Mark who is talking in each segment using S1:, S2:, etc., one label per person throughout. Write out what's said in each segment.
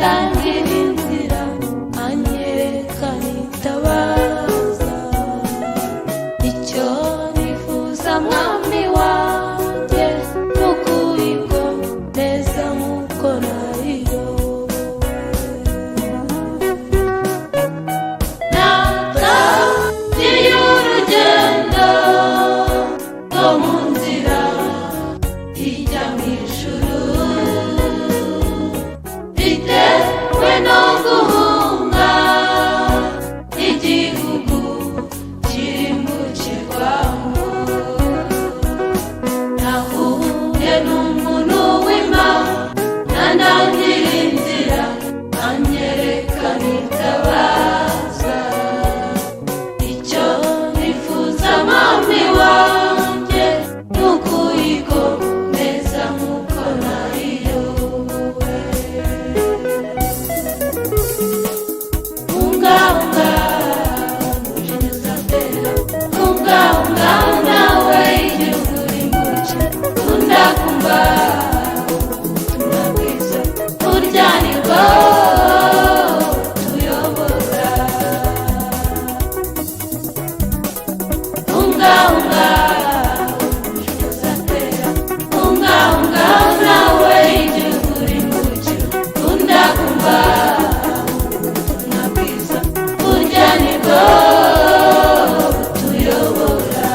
S1: andangira inzira anyereka nitabaza. Icyo nifuza mwami wanjye nukuyigomeza nkuko nayiyobowe. Natangiye urugendo rwo mu nzira ijya mu ijuru, bitewe no guhunga igihugu kirimbukirwamo. Nahuye n'umuntu w'Imana andangira inzira anyereka nitabaza. Icyo nifuza mwami wanjye nukuyigomeza nkuko nayiyobowe. Ungaunga mujinyuza mbera, ungaunga nawe igihugu rimbuke. Undakumva ubutumwa bwiza, burya nibwo tuyobora. Ungaunga mujinyuza mbera, ungaunga nawe igihugu rimbuke. Undakumva ubutumwa bwiza, burya nibwo tuyobora.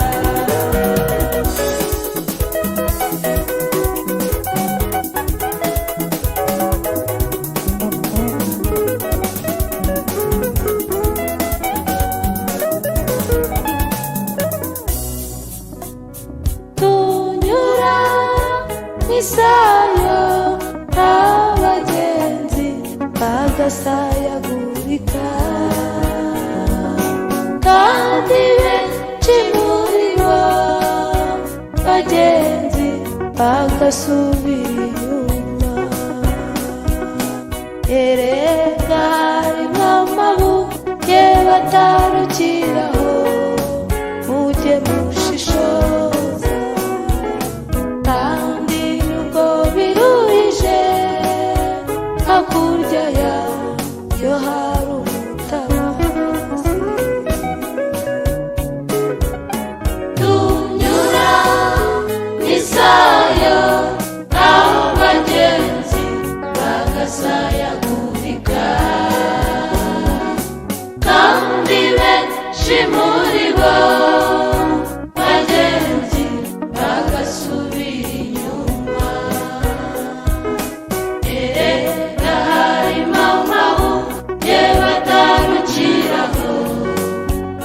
S1: Tunyura nk'isayo abagenzi bagasayagurika, kandi benshi muri bo bagenzi bagasubira inyuma. Erega harimo amabuye batarukiraho, mujye mushishoza. Kandi nubwo biruhije hakurya yayo hari umutabazi. Tunyura nk'isayo abagenzi bagasayagurika, kandi benshi muri bo bagenzi bagasubira inyuma. Erega harimo amabuye batarukiraho,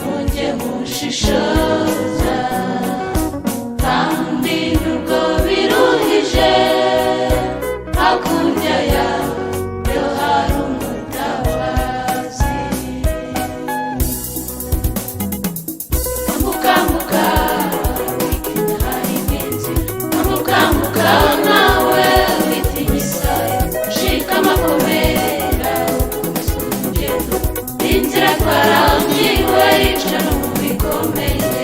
S1: mujye mushishoza. Kandi nubwo biruhije hakurya yayo hari umutabazi. Ambuka ambuka witinya harimo inzira, ambuka ambuka nawe witinya isayo. Shikama komera ukomeze urugendo, inzira twarangiwe yica no mu bikomeye.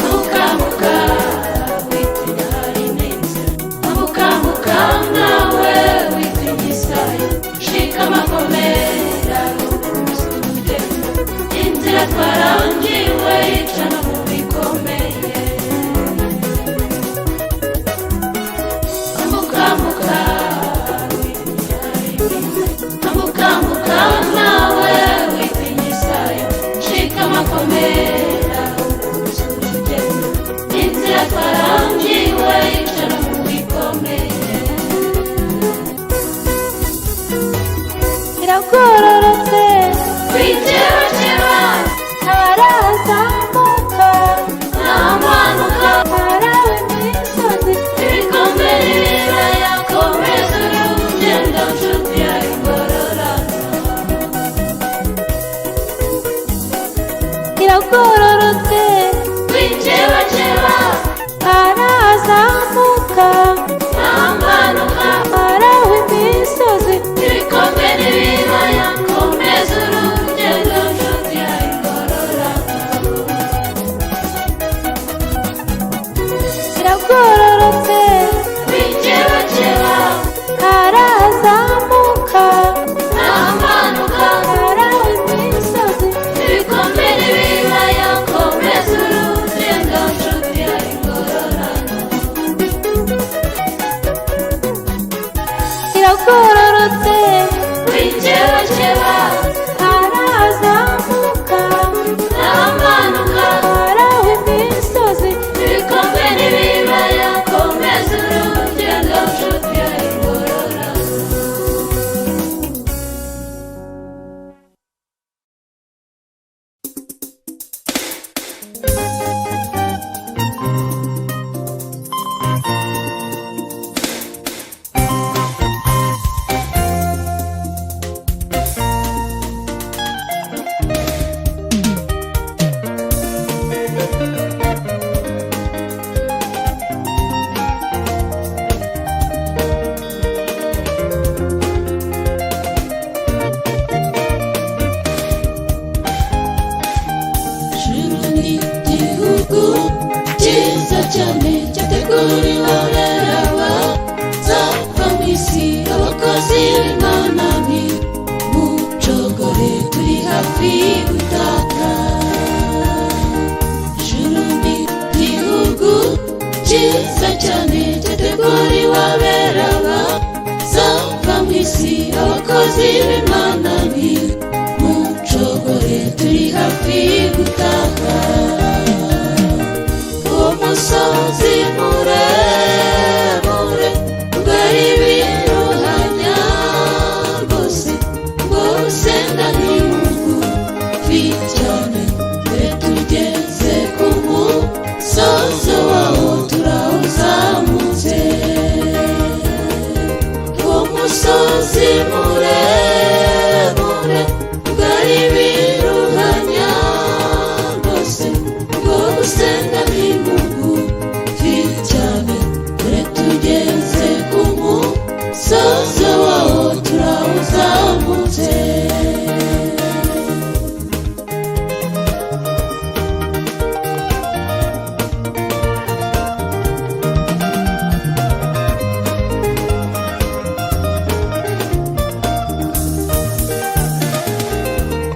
S1: Ambuka ambuka witinya harimo inzira, ambuka ambuka nawe witinya isayo. Shikama komera ukomeze urugendo, inzira twarangiwe yica no mu bikomeye. Ambuka ambuka witinya harimo inzira, ambuka ambuka nawe witinya isayo. Shikama komera ukomeze urugendo, inzira twarangiwe yica no mu bikomeye. Iragororotse kwikebakeba, harazamuka n'amanuka, harawe imisozi ibikombe n'ibibaya. Komeza urugendo nshuti yawe ingororano. Iragororotse kwikebakeba, harazamuka n'amanuka, harawe imisozi ibikombe n'ibibaya. baceba harazamuka n'amanuka haraho imisozi ibikombe n'ibibaya komeza urugendo nshuti yawe ingororano. Igihugu cyiza cyane cyateguriwe abera bazava mu isi, abakozi b'Imana nimucogore turi hafi gutaha. Ijuru ni igihugu cyiza cyane cyateguriwe abera bazava mu isi, abakozi b'Imana nimucogore turi hafi gutaha. Umusozi muremure ugari biruhanya rwose, rwose ndamugufi cyane, dore tugeze ku musozi wawo turawuzamutse. Umusozi muremure ugari biruhanya rwose, rwose ndamugufi cyane, dore tugeze ku musozi wawo turawuzamutse.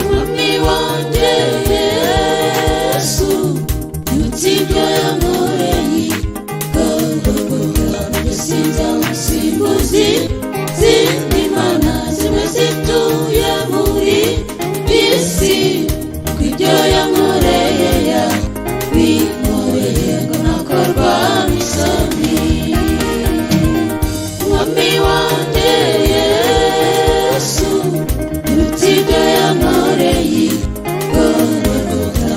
S1: Mwami wanjye Yesu, yibutse ibyo yankoreye Golgotha, sinzamusimbuza izindi mana zimwe zituye muri isi, kuko ibyo yankoreye yabinkoreye ngo ntakorwa n'isoni. Mwami wanjye Yesu, yibutse ibyo yankoreye Golgotha,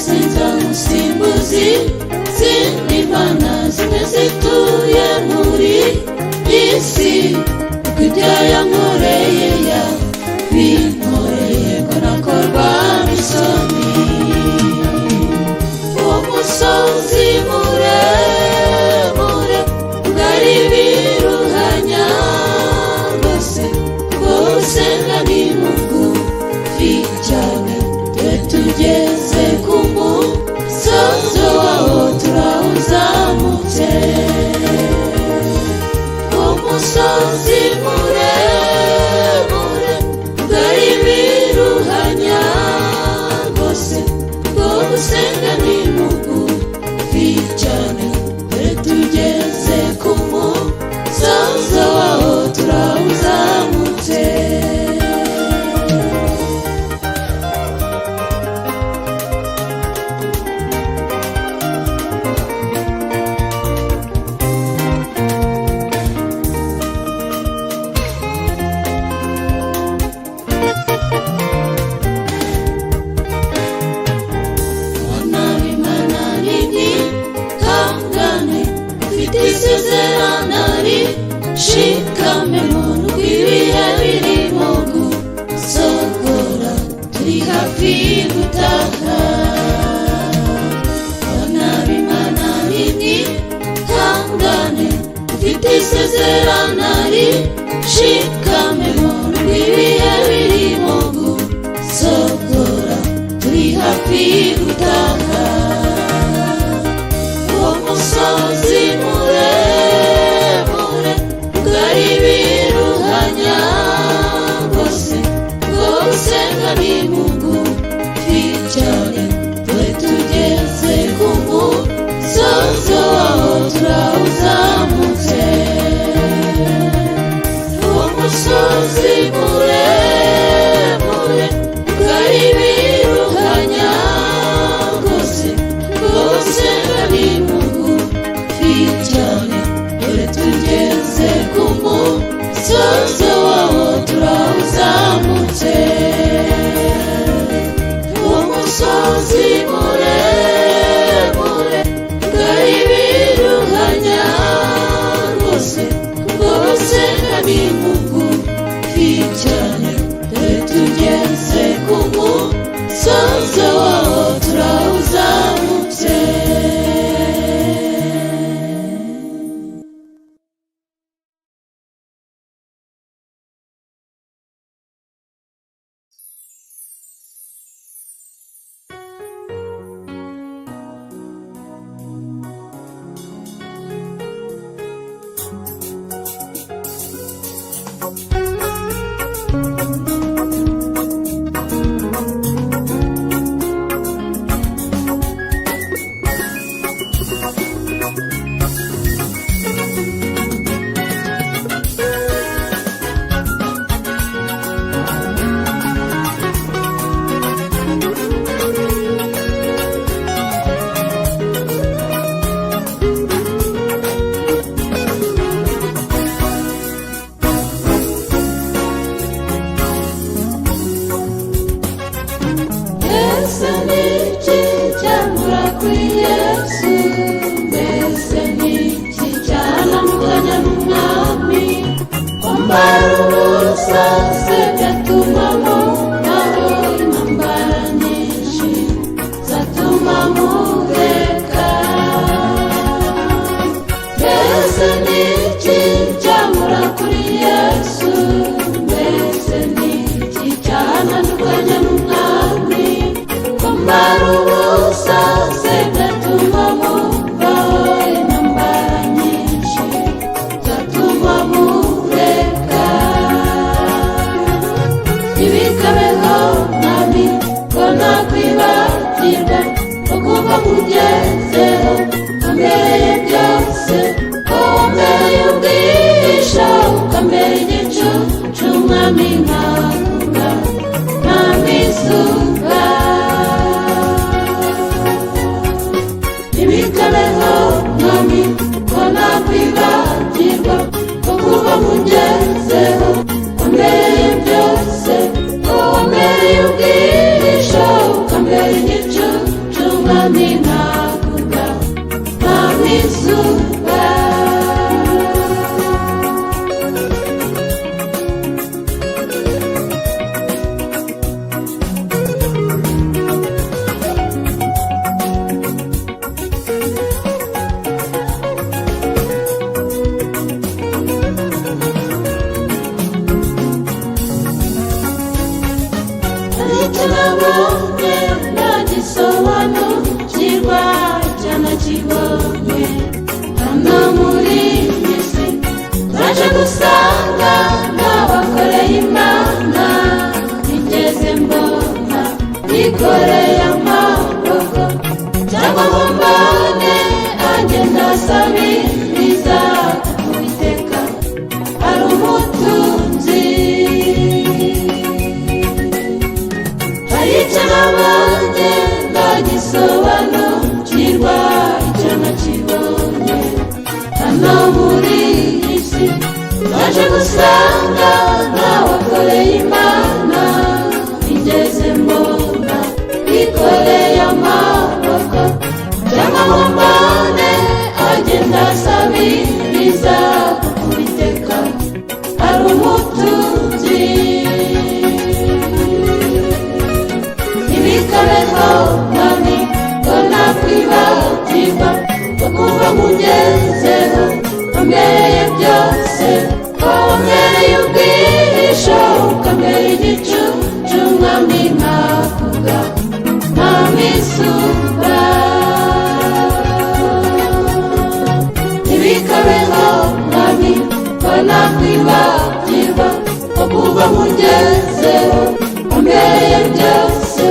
S1: sinzamusimbuza izindi mana zimwe zituye muri isi, kuko ibyo yankoreye yabinkoreye ngo ntakorwa n'isoni. Uwo musozi muremure ugari biruhanya rwose, rwose ndamugufi cyane, dore tugeze ku musozi wawo turawuzamutse. Umusozi muremure ugari biruhanya rwose, rwose ndamugufi cyane, dore tugeze ku musozi wawo turawuzamutse. Abana b'Imana nimwihangane, ufite isezerano rishikamemo, nubwo ibihe birimo gusogora turi hafi gutaha. Abana b'Imana nimwihangane, ufite isezerano rishikamemo, nubwo ibihe birimo gusogora turi hafi gutaha. Uwo musozi muremure ugari biruhanya rwose, rwose ndamugufi cyane, dore tugeze ku musozi wawo turawuzamutse. Uwo musozi muremure kumara ubusa se byatuma mubaho intambara nyinshi zatuma mureka. Mbese ni iki cyamura kuri Yesu? Mbese ni iki cyahananirwanya n'umwami? Kumara ubusa se byatuma mubaho intambara nyinshi zatuma mureka. Ntibikabeho mwami ko nakwibagirwa ko kuva mugezeho wambereye byose, ko wambereye ubwisha ukambera igicucu mwami nkavuga nkamizuba. Ntibikabeho mwami ko nakwibagirwa ko kuva mugezeho wambereye byose, ko wambereye ubwisha ukambera igicucu mwami nkavuga nkamizuba. Icyo nabonye nagisobanukirwa, icyo nakibonye hano muri iyi si. Naje gusanga n'abakoreye Imana nigeze mbona bikoreye amaboko, cyangwa ngo mbone agenda asabiriza Uwiteka ari umutunzi. Hari icyo nabonye ndagisobanukirwa, icyo nakibonye hano muri iyi si. Naje gusanga n'abakoreye Imana nigeze mbona bikoreye amaboko, cyangwa ngo mbone agenda asabiriza Uwiteka ari umutunzi. Ntibikabeho mwami ko nakwibagirwa ko kuva mugezeho wambereye byose, ko wambereye ubwisha ukambera igicucu mwami nkavuga nkamizuba. Ntibikabeho mwami ko nakwibagirwa ko kuva mugezeho wambereye byose,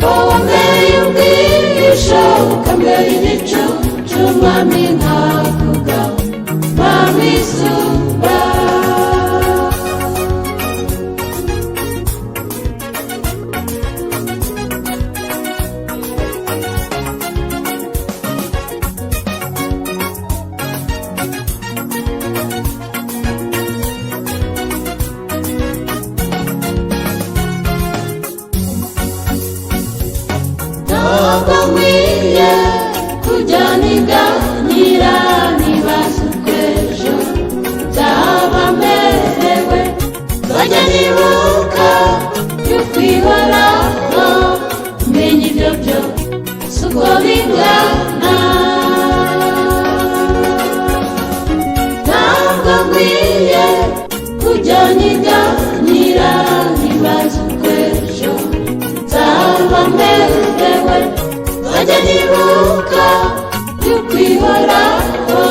S1: ko wambereye ubwisha ukambera igicucu mwami nkavuga nkamizuba. Ntabwo nkwiye kujya niganyira nibaza uko ejo nzaba merewe. Nzajya nibuka y'ukwihoraho menya ibyo byo si uko bingana. Ntabwo nkwiye kujya niganyira nibaza uko ejo nzaba merewe. Nzajya nibuka y'ukwihoraho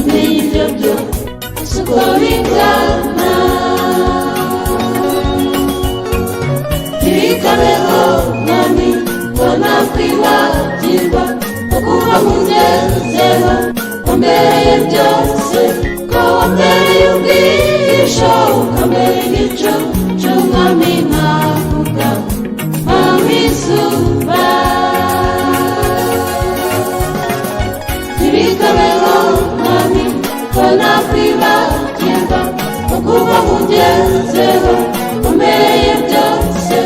S1: menya ibyo byo si uko bingana. Ntibikabeho mwami ko nakwibagirwa ko kuva mugezeho wambereye byose, ko wambereye ubwisha ukambera igicucu mwami nkavuga nkamizuba. Ntibikabeho mwami ko nakwibagirwa ko kuva mugezeho wambereye byose,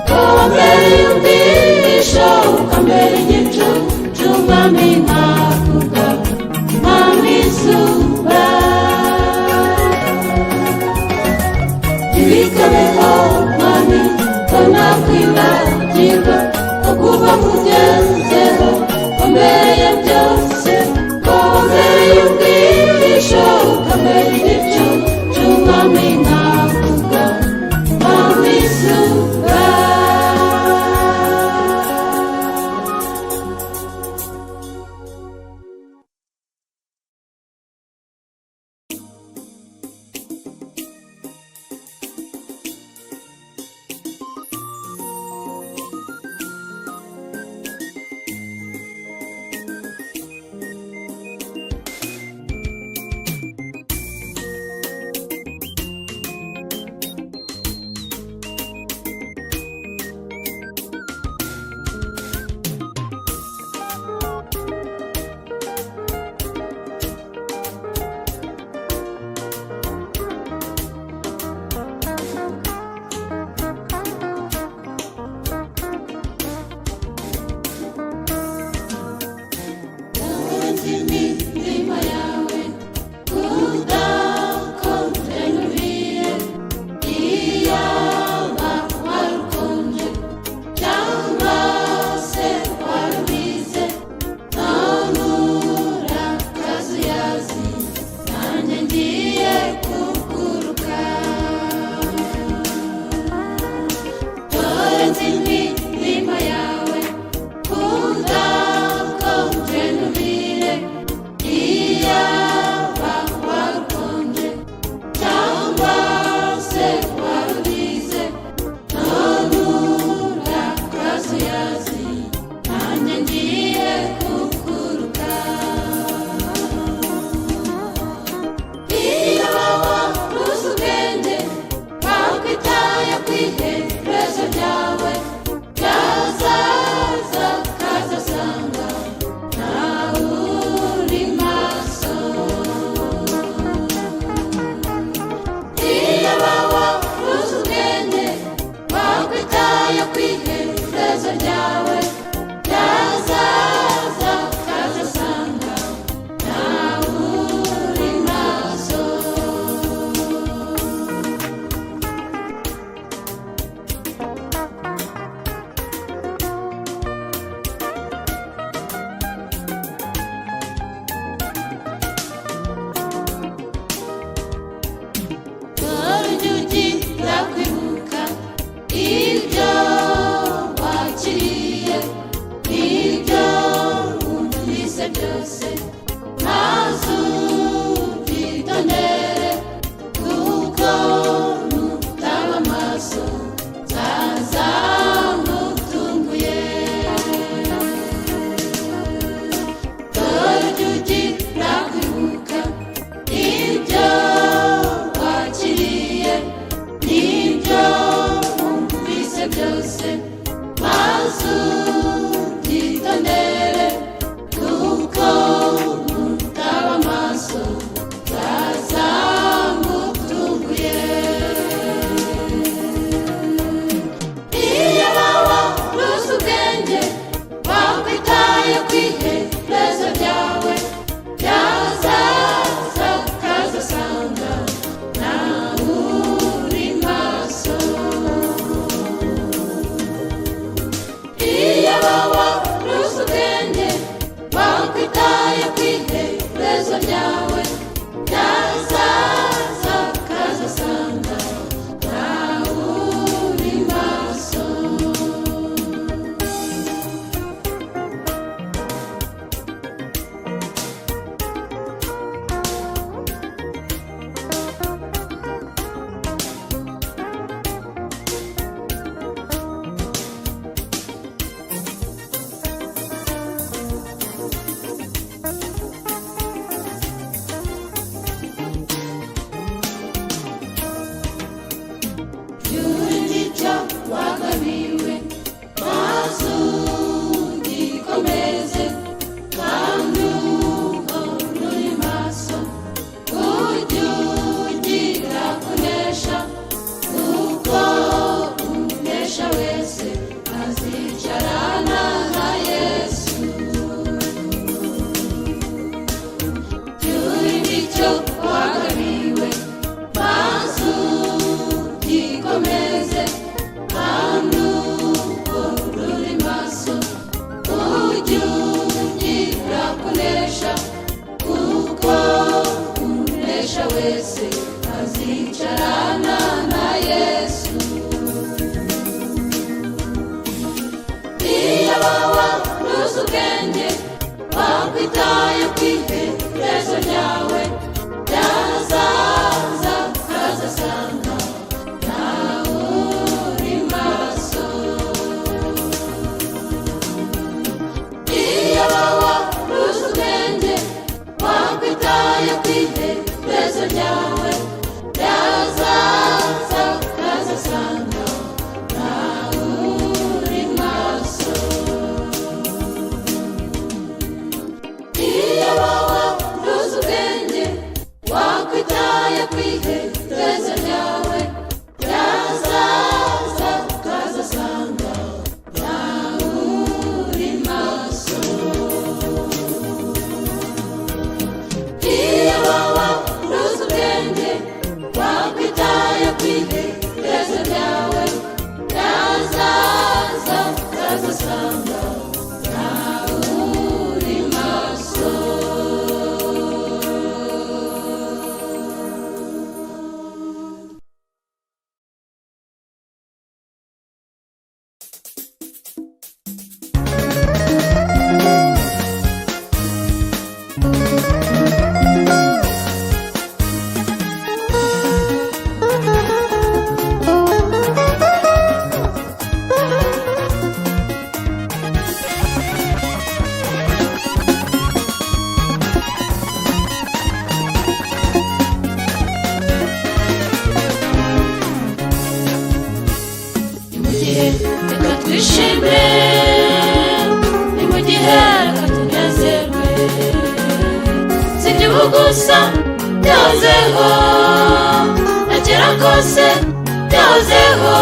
S1: ko wambereye ubwisha ukambera igicucu mwami nkavuga nkamizuba. bariho mami banakwibagirwa ko kuba mugenzeho komeye byose ko wambereye ubwihisho ukambereye igicucu mami navuga mami suga. wakwitaye kw'iherezo ryawe ryazaza ukazasanga ntawe uri maso. Iyo waba uzi ubwenge wakwitaye kw'iherezo ryawe ryazaza ukazasanga ntawe uri maso. Iyo waba uzi ubwenge wakwitaye kw'iherezo ryawe ryazaza ukazasanga ntawe uri maso. Iyo waba uzi ubwenge wakwitaye kw'iherezo ryawe ryazaza ukazasanga ntawe uri maso. Reka twishime, ni mu gihe reka tunezerwe, si igihugu gusa byahozeho, na kera kose byahozeho,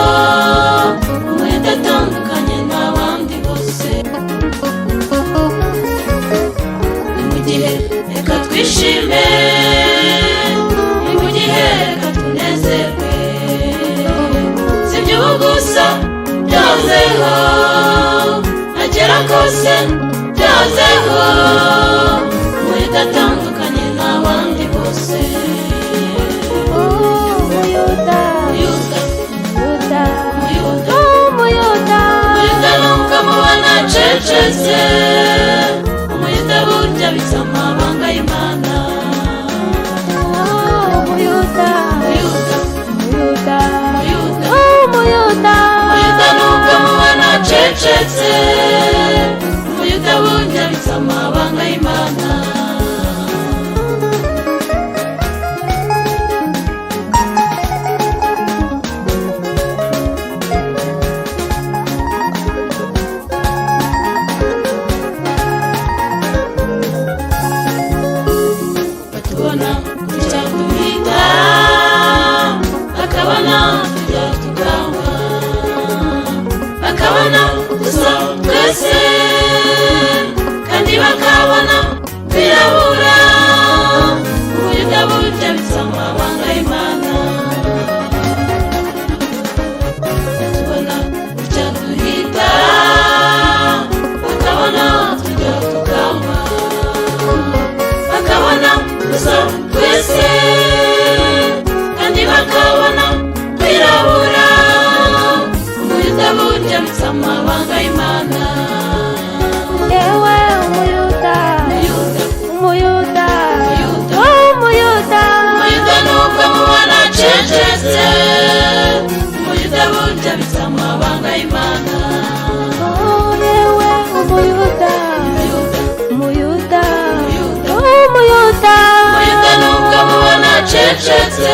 S1: umwenda atandukanye n'abandi bose. Ni mu gihe reka twishime, ni mu gihe reka tunezerwe, si igihugu gusa byahozeho, na kera kose byahozeho, umwenda atandukanye n'abandi bose.
S2: Umuyuda,
S1: Umuyuda,
S2: Umuyuda,
S1: Umuyuda, Umuyuda nuko mubona acecetse, Umuyuda burya abizi amabanga y'Imana.
S2: Umuyuda,
S1: Umuyuda,
S2: Umuyuda,
S1: Umuyuda,
S2: Umuyuda,
S1: Umuyuda nuko mubona acecetse, Umuyuda burya abizi amabanga y'Imana. Batubona kujya duhiga, bakabona tujya tukanywa, bakabona dusa twese, kandi bakabona twirabura, Umuyuda burya abizi amabanga y'Imana. Batubona kujya duhiga, bakabona tujya tukanywa, bakabona dusa twese, kandi bakabona twirabura, Umuyuda burya abizi amabanga y'Imana.
S2: yewe Umuyuda,
S1: Umuyuda,
S2: Umuyuda,
S1: Umuyuda,
S2: Umuyuda,
S1: Umuyuda nuko mubona acecetse, Umuyuda burya abizi amabanga y'Imana.
S2: yewe Umuyuda,
S1: Umuyuda,
S2: Umuyuda,
S1: Umuyuda,
S2: Umuyuda,
S1: Umuyuda nuko mubona acecetse,